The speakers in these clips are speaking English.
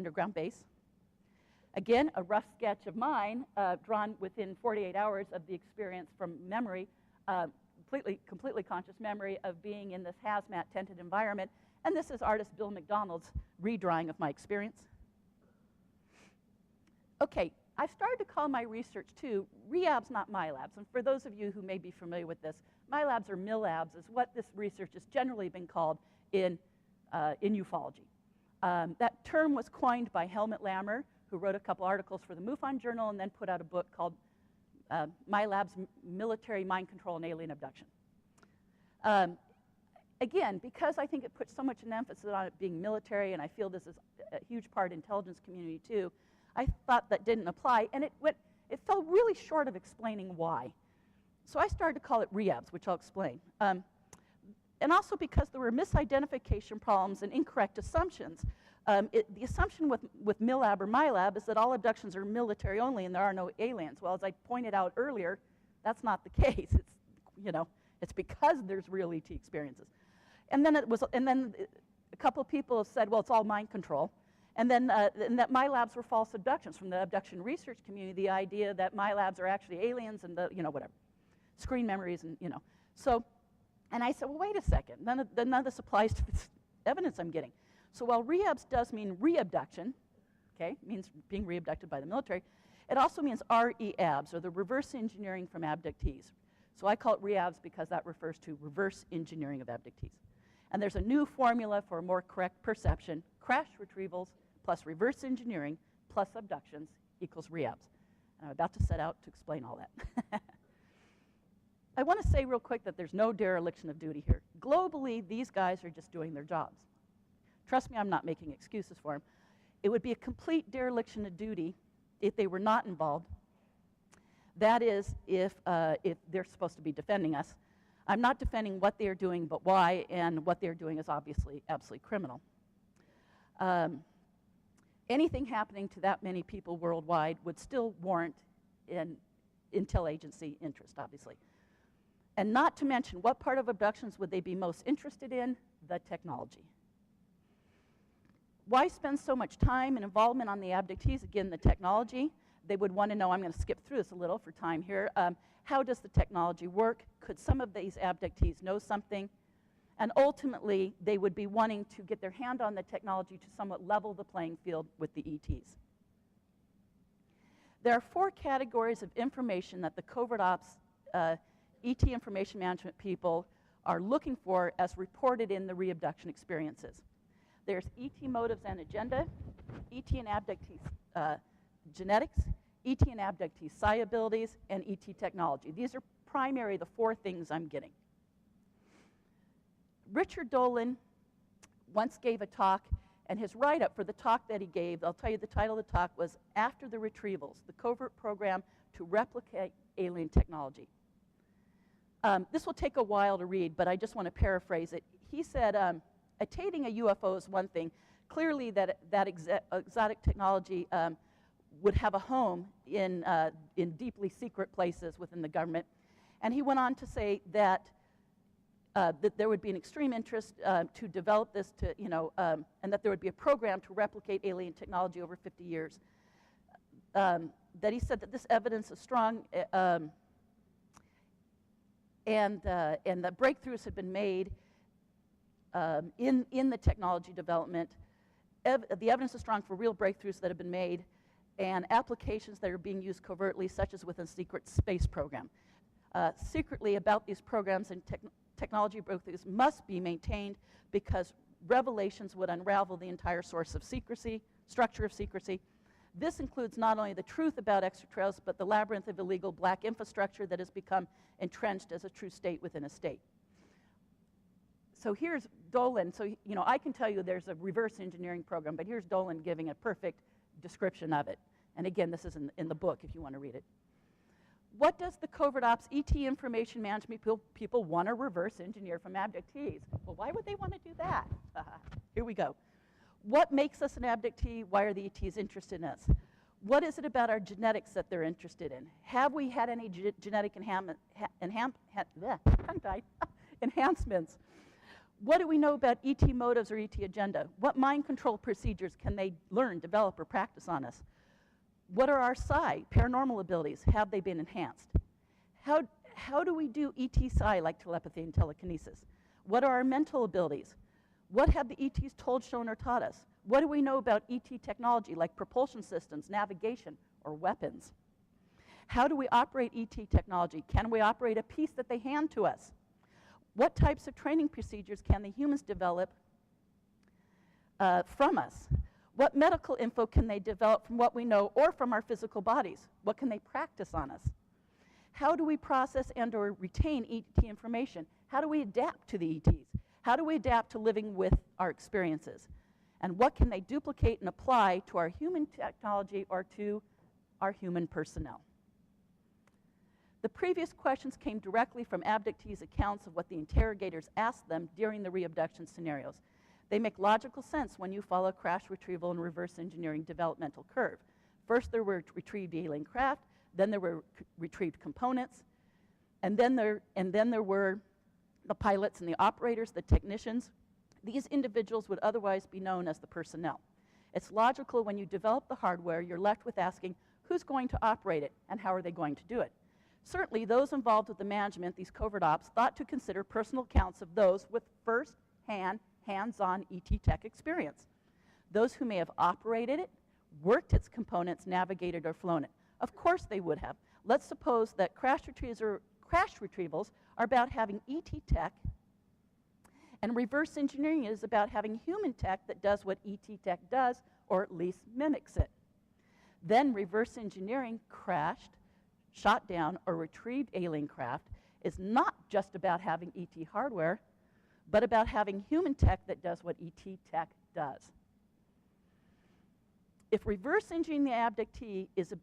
underground base. Again, a rough sketch of mine, drawn within 48 hours of the experience from memory, completely conscious memory of being in this hazmat tented environment. And this is artist Bill McDonald's redrawing of my experience. Okay, I've started to call my research, too, re-abs, not my labs. And for those of you who may be familiar with this, my labs or MIL-labs is what this research has generally been called in ufology. That term was coined by Helmut Lammer, who wrote a couple articles for the MUFON Journal and then put out a book called My Lab's Military Mind Control and Alien Abduction. Again, because I think it puts so much an emphasis on it being military, and I feel this is a huge part of intelligence community too, I thought that didn't apply, and it fell really short of explaining why. So I started to call it re-abs, which I'll explain. And also because there were misidentification problems and incorrect assumptions. The assumption with MILAB or MILAB is that all abductions are military only and there are no aliens. Well, as I pointed out earlier, that's not the case. It's because there's real ET experiences. And then a couple of people have said, well, it's all mind control. And then and that my labs were false abductions from the abduction research community, the idea that my labs are actually aliens and whatever, screen memories and, So, and I said, well, wait a second. None of this applies to this evidence I'm getting. So while re-abs does mean re-abduction, okay, means being re-abducted by the military, it also means re-abs, or the reverse engineering from abductees. So I call it re-abs because that refers to reverse engineering of abductees. And there's a new formula for a more correct perception: crash retrievals plus reverse engineering plus abductions equals re-abs. And I'm about to set out to explain all that. I want to say real quick that there's no dereliction of duty here. Globally, these guys are just doing their jobs. Trust me, I'm not making excuses for them. It would be a complete dereliction of duty if they were not involved. That is, if they're supposed to be defending us. I'm not defending what they're doing, but why, and what they're doing is obviously absolutely criminal. Anything happening to that many people worldwide would still warrant an intel agency interest, obviously. And not to mention, what part of abductions would they be most interested in? The technology. Why spend so much time and involvement on the abductees? Again, the technology. They would want to know, I'm going to skip through this a little for time here, how does the technology work? Could some of these abductees know something? And ultimately, they would be wanting to get their hand on the technology to somewhat level the playing field with the ETs. There are 4 categories of information that the Covert-ops ET information management people are looking for as reported in the re-abduction experiences. There's ET motives and agenda, ET and abductee genetics, ET and abductee psi abilities, and ET technology. These are primarily the 4 things I'm getting. Richard Dolan once gave a talk, and his write-up for the talk that he gave, I'll tell you the title of the talk, was After the Retrievals, the Covert Program to Replicate Alien Technology. This will take a while to read, but I just want to paraphrase it. He said, attaining a UFO is one thing. Clearly that exotic technology would have a home in deeply secret places within the government. And he went on to say that there would be an extreme interest to develop this, and that there would be a program to replicate alien technology over 50 years. That he said that this evidence is strong, and that breakthroughs have been made in the technology development. The evidence is strong for real breakthroughs that have been made and applications that are being used covertly, such as within a secret space program. Secretly about these programs and technology breakthroughs must be maintained because revelations would unravel the entire source of secrecy, structure of secrecy. This includes not only the truth about extraterrestrials, but the labyrinth of illegal black infrastructure that has become entrenched as a true state within a state. So here's Dolan. So, I can tell you there's a reverse engineering program, but here's Dolan giving a perfect description of it. And again, this is in the book if you want to read it. What does the Covert-ops ET information management people want to reverse engineer from abductees? Well, why would they want to do that? Here we go. What makes us an abductee? Why are the ETs interested in us? What is it about our genetics that they're interested in? Have we had any genetic enhancements? What do we know about ET motives or ET agenda? What mind control procedures can they learn, develop, or practice on us? What are our psi, paranormal abilities? Have they been enhanced? How do we do ET psi, like telepathy and telekinesis? What are our mental abilities? What have the ETs told, shown, or taught us? What do we know about ET technology, like propulsion systems, navigation, or weapons? How do we operate ET technology? Can we operate a piece that they hand to us? What types of training procedures can the humans develop from us? What medical info can they develop from what we know or from our physical bodies? What can they practice on us? How do we process and or retain ET information? How do we adapt to the ETs? How do we adapt to living with our experiences? And what can they duplicate and apply to our human technology or to our human personnel? The previous questions came directly from abductees' accounts of what the interrogators asked them during the re-abduction scenarios. They make logical sense when you follow crash retrieval and reverse engineering developmental curve. First there were retrieved alien craft, then there were retrieved components, and then there were the pilots and the operators, the technicians. These individuals would otherwise be known as the personnel. It's logical when you develop the hardware, you're left with asking, who's going to operate it and how are they going to do it? Certainly, those involved with the management, these covert-ops, thought to consider personal accounts of those with first-hand, hands-on ET tech experience. Those who may have operated it, worked its components, navigated, or flown it. Of course they would have. Let's suppose that crash retrievals are about having ET tech, and reverse engineering is about having human tech that does what ET tech does, or at least mimics it. Then reverse engineering crashed, shot down, or retrieved alien craft is not just about having ET hardware, but about having human tech that does what ET tech does. If reverse engineering the abductee is,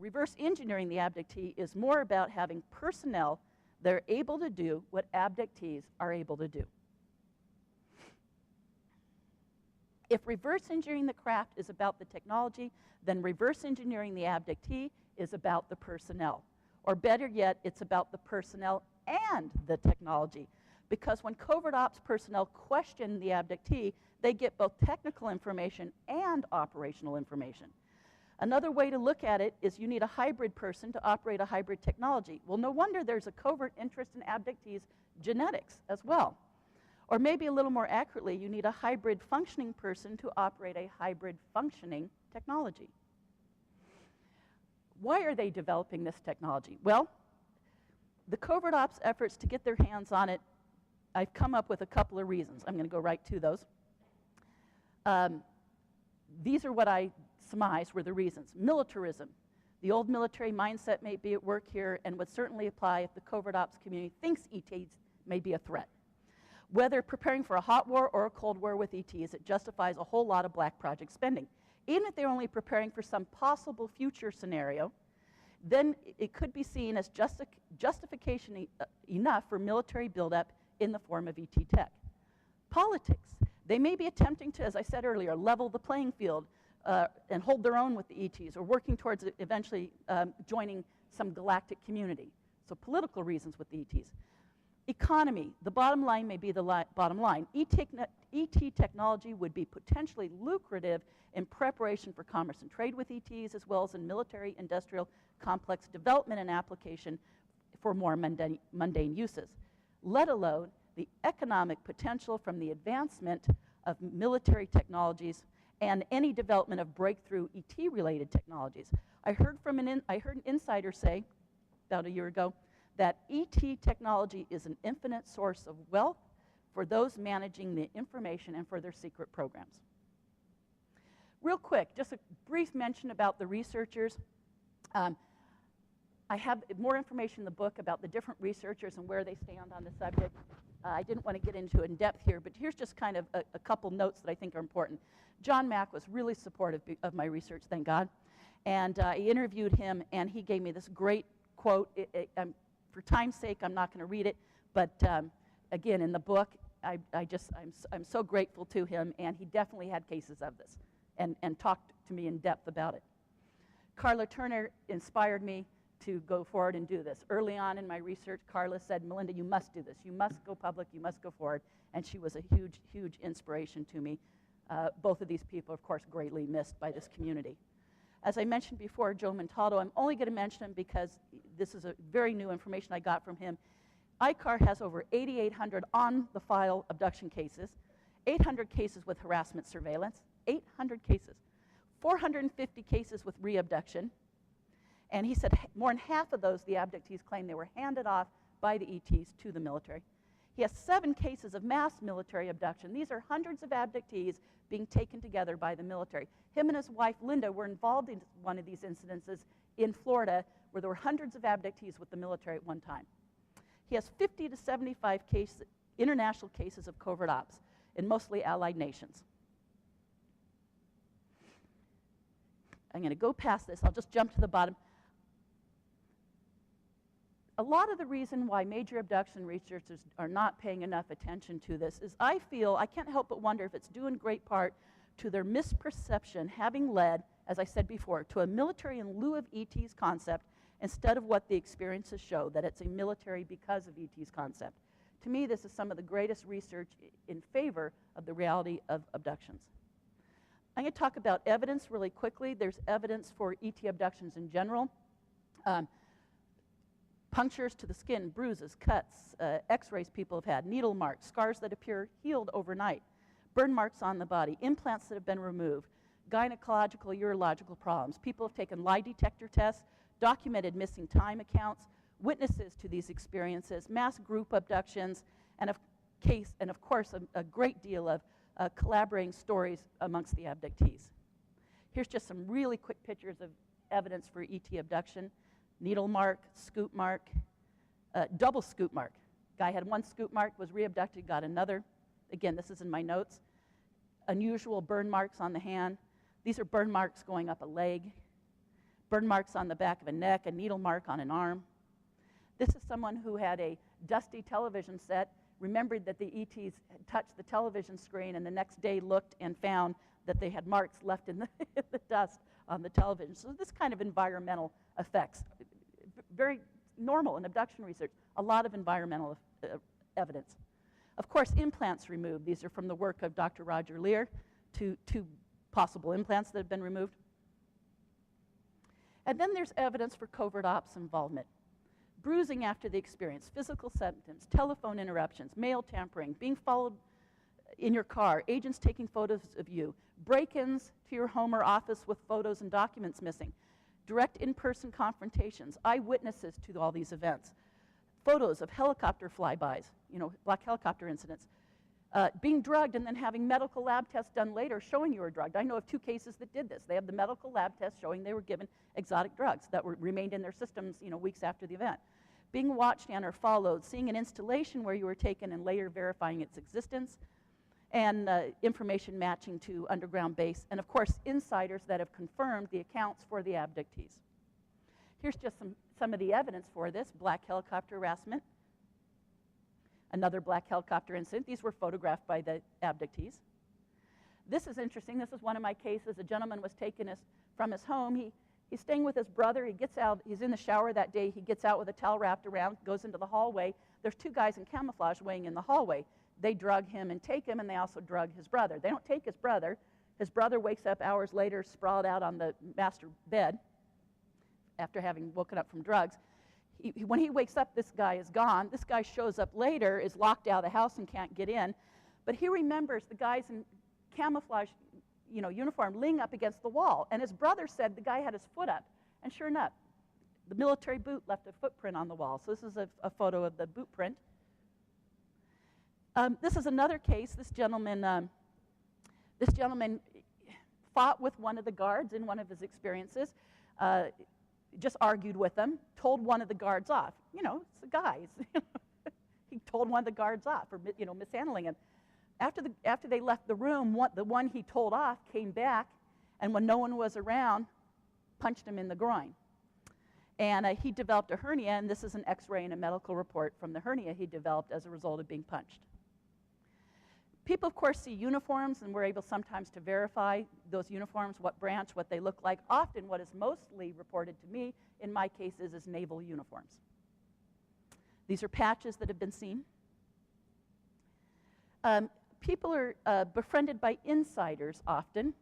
reverse engineering the abductee is more about having personnel that are able to do what abductees are able to do. If reverse engineering the craft is about the technology, then reverse engineering the abductee is about the personnel. Or better yet, it's about the personnel and the technology. Because when covert ops personnel question the abductee, they get both technical information and operational information. Another way to look at it is you need a hybrid person to operate a hybrid technology. Well, no wonder there's a covert interest in abductees' genetics as well. Or maybe a little more accurately, you need a hybrid functioning person to operate a hybrid functioning technology. Why are they developing this technology? Well, the covert ops efforts to get their hands on it, I've come up with a couple of reasons. I'm going to go right to those. These are what I surmised were the reasons. Militarism. The old military mindset may be at work here and would certainly apply if the covert ops community thinks ETs may be a threat. Whether preparing for a hot war or a cold war with ETs, it justifies a whole lot of black project spending. Even if they're only preparing for some possible future scenario, then it could be seen as justification enough for military buildup in the form of ET tech. Politics. They may be attempting to, as I said earlier, level the playing field and hold their own with the ETs, or working towards eventually joining some galactic community. So political reasons with the ETs. Economy. The bottom line may be the bottom line. ET technology would be potentially lucrative in preparation for commerce and trade with ETs, as well as in military, industrial, complex development and application for more mundane uses, let alone the economic potential from the advancement of military technologies and any development of breakthrough ET-related technologies. I heard an insider say about a year ago that ET technology is an infinite source of wealth for those managing the information and for their secret programs. Real quick, just a brief mention about the researchers. I have more information in the book about the different researchers and where they stand on the subject. I didn't want to get into it in depth here, but here's just kind of a couple notes that I think are important. John Mack was really supportive of my research, thank God. And I interviewed him, and he gave me this great quote. For time's sake, I'm not going to read it, but again, in the book, I'm so grateful to him, and he definitely had cases of this and talked to me in depth about it. Carla Turner inspired me to go forward and do this. Early on in my research, Carla said, Melinda, you must do this. You must go public. You must go forward. And she was a huge, huge inspiration to me. Both of these people, of course, greatly missed by this community. As I mentioned before, Joe Montaldo, I'm only going to mention him because this is a very new information I got from him. ICAR has over 8,800 on-the-file abduction cases, 800 cases with harassment surveillance, 800 cases, 450 cases with re-abduction, and he said more than half of those, the abductees claim they were handed off by the ETs to the military. He has 7 cases of mass military abduction. These are hundreds of abductees being taken together by the military. Him and his wife, Linda, were involved in one of these incidences in Florida where there were hundreds of abductees with the military at one time. He has 50 to 75 international cases of covert ops in mostly allied nations. I'm going to go past this. I'll just jump to the bottom. A lot of the reason why major abduction researchers are not paying enough attention to this is I can't help but wonder if it's due in great part to their misperception having led, as I said before, to a military in lieu of ET's concept instead of what the experiences show, that it's a military because of ET's concept. To me, this is some of the greatest research in favor of the reality of abductions. I'm going to talk about evidence really quickly. There's evidence for ET abductions in general. Punctures to the skin, bruises, cuts, x-rays people have had, needle marks, scars that appear healed overnight, burn marks on the body, implants that have been removed, gynecological, urological problems. People have taken lie detector tests, documented missing time accounts, witnesses to these experiences, mass group abductions, and of course, a great deal of collaborating stories amongst the abductees. Here's just some really quick pictures of evidence for ET abduction. Needle mark, scoop mark, double scoop mark. Guy had one scoop mark, was re-abducted, got another. Again, this is in my notes. Unusual burn marks on the hand. These are burn marks going up a leg. Burn marks on the back of a neck, a needle mark on an arm. This is someone who had a dusty television set, remembered that the ETs had touched the television screen, and the next day looked and found that they had marks left in the dust on the television. So this kind of environmental effects, very normal in abduction research, a lot of environmental evidence. Of course, implants removed. These are from the work of Dr. Roger Lear, two possible implants that have been removed. And then there's evidence for covert ops involvement. Bruising after the experience, physical symptoms, telephone interruptions, mail tampering, being followed in your car, agents taking photos of you, break-ins to your home or office with photos and documents missing, direct in-person confrontations, eyewitnesses to all these events, photos of helicopter flybys, black helicopter incidents, being drugged and then having medical lab tests done later showing you were drugged. I know of 2 cases that did this. They have the medical lab tests showing they were given exotic drugs that remained in their systems, weeks after the event. Being watched and or followed, seeing an installation where you were taken and later verifying its existence, and information matching to underground base, and of course, insiders that have confirmed the accounts for the abductees. Here's just some of the evidence for this. Black helicopter harassment, another black helicopter incident. These were photographed by the abductees. This is interesting. This is one of my cases. A gentleman was taken from his home. He's staying with his brother. He gets out. He's in the shower that day. He gets out with a towel wrapped around, goes into the hallway. There's 2 guys in camouflage waiting in the hallway. They drug him and take him, and they also drug his brother. They don't take his brother. His brother wakes up hours later, sprawled out on the master bed after having woken up from drugs. When he wakes up, this guy is gone. This guy shows up later, is locked out of the house and can't get in. But he remembers the guys in camouflage uniform leaning up against the wall. And his brother said the guy had his foot up. And sure enough, the military boot left a footprint on the wall. So this is a photo of the boot print. This is another case. This gentleman fought with one of the guards in one of his experiences, just argued with them, told one of the guards off. It's the guys. He told one of the guards off for mishandling him. After they left the room, the one he told off came back, and when no one was around, punched him in the groin. And he developed a hernia, and this is an x-ray and a medical report from the hernia he developed as a result of being punched. People, of course, see uniforms, and we're able sometimes to verify those uniforms, what branch, what they look like. Often what is mostly reported to me, in my cases, is naval uniforms. These are patches that have been seen. People are befriended by insiders often.